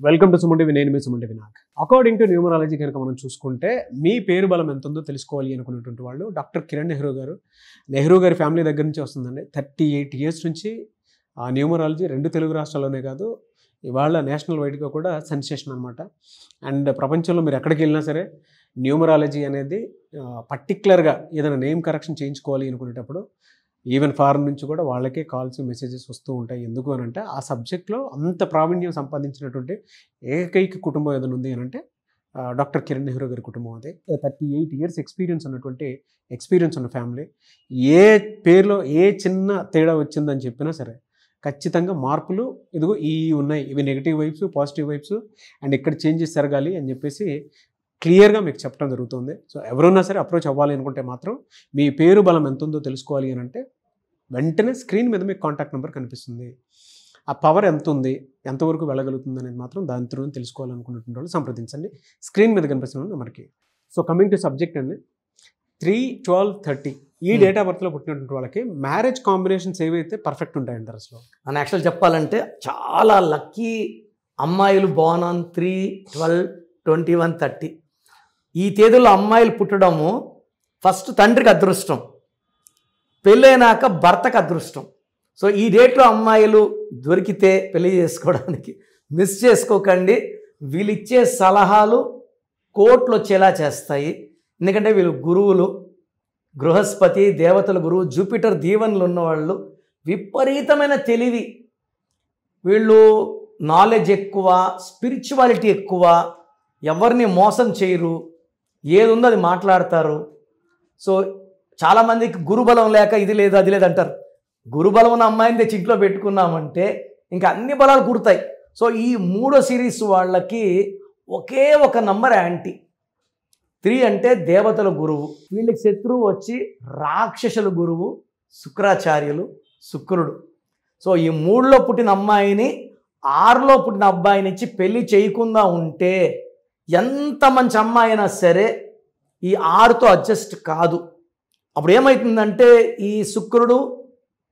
Welcome to Suman TV. నేను మీ Suman TV. నాకు according to numerology కనుక మనం చూసుకుంటే మీ పేరు బలం ఎంత ఉందో తెలుసుకోవాలి అనుకున్నటువంటి వాళ్ళు డాక్టర్ కిరణ్ నెహ్రూ గారు. నెహ్రూ గారి ఫ్యామిలీ దగ్గర నుంచి వస్తుందండి. 38 years నుంచి ఆ న్యూమరాలజీ 2 తెలుగు రాష్ట్రాల్లోనే కాదు, ఇవాళ నేషనల్ వైడ్గా కూడా సెన్సేషన్ అనమాట. అండ్ ప్రపంచంలో మీరు ఎక్కడికి వెళ్ళినా సరే న్యూమరాలజీ అనేది పర్టికులర్గా ఏదైనా నేమ్ కరెక్షన్ చేయించుకోవాలి అనుకునేటప్పుడు ఈవెన్ ఫారెన్ నుంచి కూడా వాళ్ళకే కాల్స్ మెసేజెస్ వస్తూ ఉంటాయి. ఎందుకు అని అంటే ఆ సబ్జెక్ట్లో అంత ప్రావీణ్యం సంపాదించినటువంటి ఏకైక కుటుంబం ఏదైనా ఉంది అని అంటే డాక్టర్ కిరణ్ నెహ్రూ గారి కుటుంబం. అది 38 years ఎక్స్పీరియన్స్ ఉన్న ఫ్యామిలీ. ఏ పేరులో ఏ చిన్న తేడా వచ్చిందని చెప్పినా సరే ఖచ్చితంగా మార్పులు ఇదిగో ఈ ఉన్నాయి, ఇవి negative vibes, positive vibes, and ఇక్కడ చేంజెస్ జరగాలి అని చెప్పేసి క్లియర్గా మీకు చెప్పడం జరుగుతుంది. సో ఎవరున్నా సరే అప్రోచ్ అవ్వాలి అనుకుంటే మాత్రం మీ పేరు బలం ఎంత ఉందో తెలుసుకోవాలి అని అంటే వెంటనే స్క్రీన్ మీద మీకు కాంటాక్ట్ నెంబర్ కనిపిస్తుంది. ఆ పవర్ ఎంత ఉంది, ఎంతవరకు వెళ్ళగలుగుతుంది అనేది మాత్రం దాని త్రూ తెలుసుకోవాలనుకున్నటువంటి వాళ్ళు సంప్రదించండి స్క్రీన్ మీద కనిపిస్తున్న నెంబర్కి. సో కమింగ్ టు సబ్జెక్ట్ అండి, 3-12-30 ఈ డేట్ ఆఫ్ బర్త్లో పుట్టినటువంటి వాళ్ళకి మ్యారేజ్ కాంబినేషన్స్ ఏవైతే పర్ఫెక్ట్ ఉంటాయంటారు అసలు? అని యాక్చువల్ చెప్పాలంటే చాలా లక్కీ అమ్మాయిలు బోర్న్ ఆన్ 3-12-21-30 ఈ తేదీలో అమ్మాయిలు పుట్టడము ఫస్ట్ తండ్రికి అదృష్టం, పెళ్ళైనాక భర్తకు అదృష్టం. సో ఈ డేట్లో అమ్మాయిలు దొరికితే పెళ్లి చేసుకోవడానికి మిస్ చేసుకోకండి. వీళ్ళు ఇచ్చే సలహాలు కోట్లు వచ్చేలా చేస్తాయి. ఎందుకంటే వీళ్ళు గురువులు, బృహస్పతి దేవతల గురువు, జూపిటర్ దీవెనలు ఉన్నవాళ్ళు, విపరీతమైన తెలివి, వీళ్ళు నాలెడ్జ్ ఎక్కువ, స్పిరిచువాలిటీ ఎక్కువ, ఎవరిని మోసం చేయరు, ఏది ఉందో అది మాట్లాడతారు. సో చాలామందికి గురుబలం లేక ఇది లేదు అది లేదు అంటారు. గురుబలం ఉన్న అమ్మాయిని తెచ్చి ఇంట్లో పెట్టుకున్నామంటే ఇంకా అన్ని బలాలు కుడతాయి. సో ఈ 3వ సిరీస్ వాళ్ళకి ఒకే ఒక నంబర్ యాంటీ. 3 అంటే దేవతల గురువు, వీళ్ళకి శత్రువు వచ్చి రాక్షసుల గురువు శుక్రాచార్యులు, శుక్రుడు. సో ఈ 3లో పుట్టిన అమ్మాయిని 6లో పుట్టిన అబ్బాయిని ఇచ్చి పెళ్లి చేయకుండా ఉంటే ఎంత మంచి అమ్మాయి అయినా సరే ఈ 6తో అడ్జస్ట్ కాదు. అప్పుడు ఏమవుతుందంటే ఈ శుక్రుడు,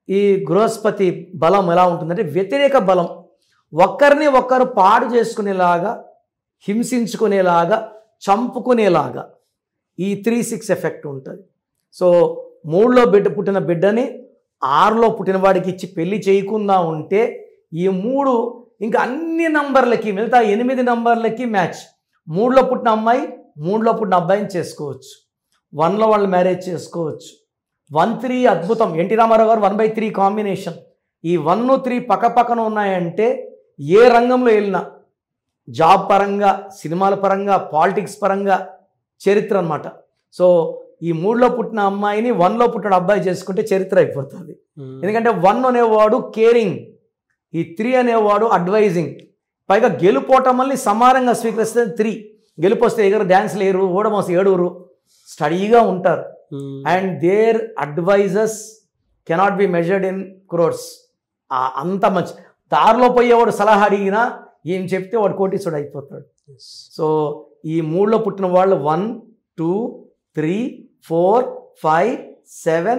ఈ బృహస్పతి బలం ఎలా ఉంటుందంటే వ్యతిరేక బలం, ఒక్కరిని ఒక్కరు పాడు చేసుకునేలాగా, హింసించుకునేలాగా, చంపుకునేలాగా ఈ 3-6 ఎఫెక్ట్ ఉంటుంది. సో 3లో పుట్టిన బిడ్డని 6లో పుట్టిన వాడికి ఇచ్చి పెళ్లి చేయకుండా ఉంటే ఈ 3 ఇంకా అన్ని నంబర్లకి, మిగతా 8 నంబర్లకి మ్యాచ్. 3లో పుట్టిన అమ్మాయి 3లో పుట్టిన అబ్బాయిని చేసుకోవచ్చు, 1లో వాళ్ళు మ్యారేజ్ చేసుకోవచ్చు. 1-3 అద్భుతం. ఎన్టీ రామారావు గారు 1/3 కాంబినేషన్. ఈ 1-3 పక్కపక్కన ఉన్నాయంటే ఏ రంగంలో వెళ్ళినా, జాబ్ పరంగా, సినిమాల పరంగా, పాలిటిక్స్ పరంగా చరిత్ర అనమాట. సో ఈ 3లో పుట్టిన అమ్మాయిని 1లో పుట్టిన అబ్బాయి చేసుకుంటే చరిత్ర అయిపోతుంది. ఎందుకంటే 1 అనేవాడు కేరింగ్, ఈ 3 అనేవాడు అడ్వైజింగ్, పైగా గెలుపోవటం వల్ల సమానంగా స్వీకరిస్తే 3 గెలుపొస్తే ఎగరు డ్యాన్స్ లేరు, ఓడమోసి ఏడుగురు, స్టడీగా ఉంటారు. And their advises cannot be measured in crores. అంత మంచి దారిలో పోయేవాడు సలహా అడిగినా ఏం చెప్తే వాడు కోటీశ్వరుడు అయిపోతాడు. సో ఈ 3లో పుట్టిన వాళ్ళు 1, 2, 3, 4, 5, 7,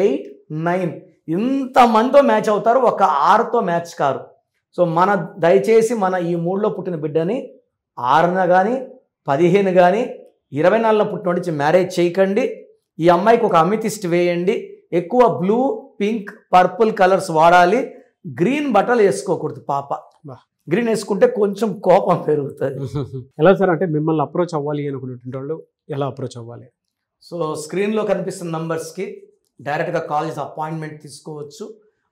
8, 9 ఇంతమందితో మ్యాచ్ అవుతారు, ఒక 6తో మ్యాచ్ కారు. సో దయచేసి మన ఈ 3లో పుట్టిన బిడ్డని 6న కానీ 15 కానీ 24లో పుట్టిన నుంచి మ్యారేజ్ చేయకండి. ఈ అమ్మాయికి ఒక అమితిస్ట్ వేయండి. ఎక్కువ బ్లూ, పింక్, పర్పుల్ కలర్స్ వాడాలి. గ్రీన్ బట్టలు వేసుకోకూడదు పాప. గ్రీన్ వేసుకుంటే కొంచెం కోపం పెరుగుతుంది. ఎలా సార్ అంటే మిమ్మల్ని అప్రోచ్ అవ్వాలి అనుకునేటువంటి వాళ్ళు ఎలా అప్రోచ్ అవ్వాలి? సో స్క్రీన్లో కనిపిస్తున్న నంబర్స్కి డైరెక్ట్గా కాల్ చేసి అపాయింట్మెంట్ తీసుకోవచ్చు.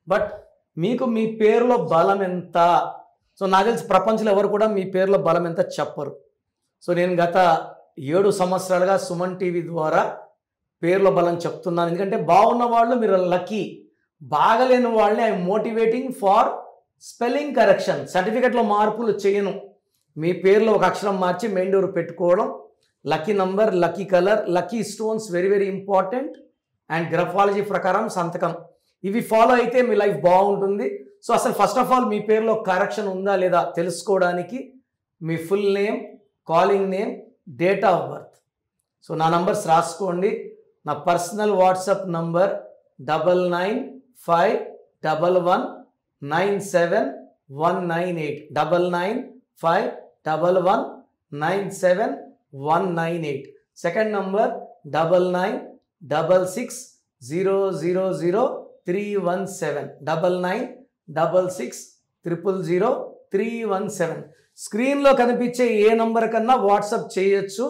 బట్ మీకు మీ పేరులో బలం ఎంత, సో నాకు తెలిసి ప్రపంచంలో ఎవరు కూడా మీ పేరులో బలం ఎంత చెప్పరు. సో నేను గత 7 సంవత్సరాలుగా సుమన్ టీవీ ద్వారా పేర్ల బలం చెప్తున్నాను. ఎందుకంటే బాగున్న వాళ్ళు మీరు లక్కీ, బాగలేని వాళ్ళని I motivating for spelling correction. సర్టిఫికెట్లో మార్పులు చేయను, మీ పేర్లో ఒక అక్షరం మార్చి మెండూరు పెట్టుకోవడం, lucky number, lucky colour, lucky stones very very important, and graphology ప్రకారం సంతకం. ఇవి ఫాలో అయితే మీ లైఫ్ బాగుంటుంది. సో అసలు ఫస్ట్ ఆఫ్ ఆల్ మీ పేరులో కరెక్షన్ ఉందా లేదా తెలుసుకోవడానికి మీ full name, calling name, date of birth. So నా నంబర్స్ రాసుకోండి. నా personal WhatsApp number 9951197198 99 995197 second number 9966000317 9966000317. స్క్రీన్లో కనిపించే ఏ నంబర్ కన్నా వాట్సాప్ చేయొచ్చు.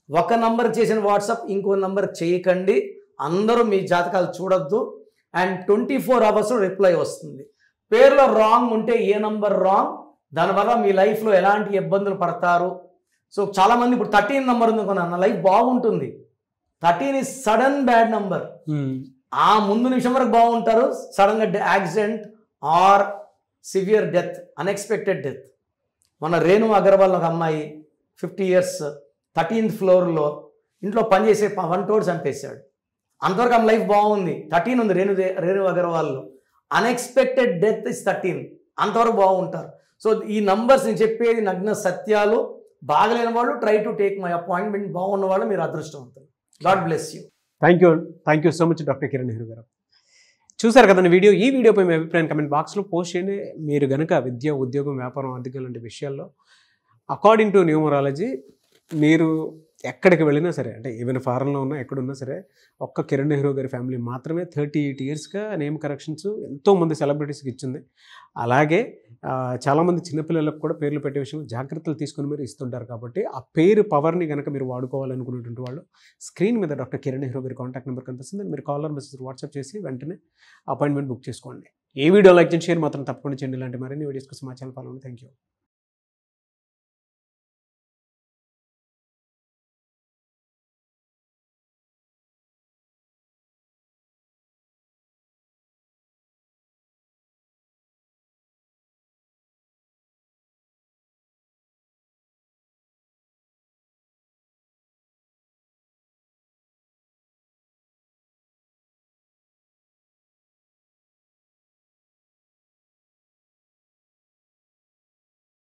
ఒక నంబర్ చేసిన వాట్సాప్ ఇంకో నంబర్ చేయకండి. అందరూ మీ జాతకాలు చూడొద్దు. అండ్ 24 hours రిప్లై వస్తుంది. పేరులో రాంగ్ ఉంటే ఏ నంబర్ రాంగ్, దానివల్ల మీ లైఫ్లో ఎలాంటి ఇబ్బందులు పడతారు. సో చాలామంది ఇప్పుడు 13 నంబర్ ఉంది కొన్నా, నా లైఫ్ బాగుంటుంది. 13 is సడన్ బ్యాడ్ నంబర్. ఆ ముందు నిమిషం వరకు బాగుంటారు, సడన్గా accident or severe death, unexpected death. మన రేణు అగర్వాల్ ఒక అమ్మాయి 50 years 13th floorలో ఇంట్లో పనిచేసే వంటోడు చంపేశాడు. అంతవరకు ఆమె లైఫ్ బాగుంది. 13 ఉంది రేణు అగర్వాల్లో. Unexpected death is 13. అంతవరకు బాగుంటారు. సో ఈ నంబర్స్ నేను చెప్పేది నగ్న సత్యాలు. బాగలేని వాళ్ళు try to take my appointment, బాగున్న వాళ్ళు మీరు అదృష్టవంతులు. God bless you. Thank you so much doctor Kiran Nehru గారు. చూసారు కదండి వీడియో. ఈ వీడియోపై మీ అభిప్రాయం కమెంట్ బాక్స్లో పోస్ట్ చేయండి. మీరు కనుక విద్య, ఉద్యోగం, వ్యాపారం, ఆర్థిక లాంటి విషయాల్లో అకార్డింగ్ టు న్యూమరాలజీ మీరు ఎక్కడికి వెళ్ళినా సరే, అంటే ఈవెన్ ఫారెన్లో ఉన్నా ఎక్కడున్నా సరే, ఒక్క కిరణ్ నెహ్రూ గారి ఫ్యామిలీ మాత్రమే 38 yearsగా నేమ్ కరెక్షన్స్ ఎంతోమంది సెలబ్రిటీస్కి ఇచ్చింది. అలాగే చాలామంది చిన్నపిల్లలకు కూడా పేర్లు పెట్టే విషయం జాగ్రత్తలు తీసుకుని మీరు ఇస్తుంటారు. కాబట్టి ఆ పేరు పవర్ని కనుక మీరు వాడుకోవాలనుకునేటువంటి వాళ్ళు స్క్రీన్ మీద డాక్టర్ కిరణ్ నెహ్రూ గారి కాంటాక్ట్ నెంబర్ కనిపిస్తుంది. మీరు కాలర్ మెసేజ్ వాట్సాప్ చేసి వెంటనే అపాయింట్మెంట్ బుక్ చేసుకోండి. ఏ వీడియో లైక్ చేయండి, షేర్ మాత్రం తప్పకుండా చేయండి. ఇలాంటి మరిన్ని వీడియోస్ కోసం మా ఛానల్ ఫాలో అవ్వండి. Thank you.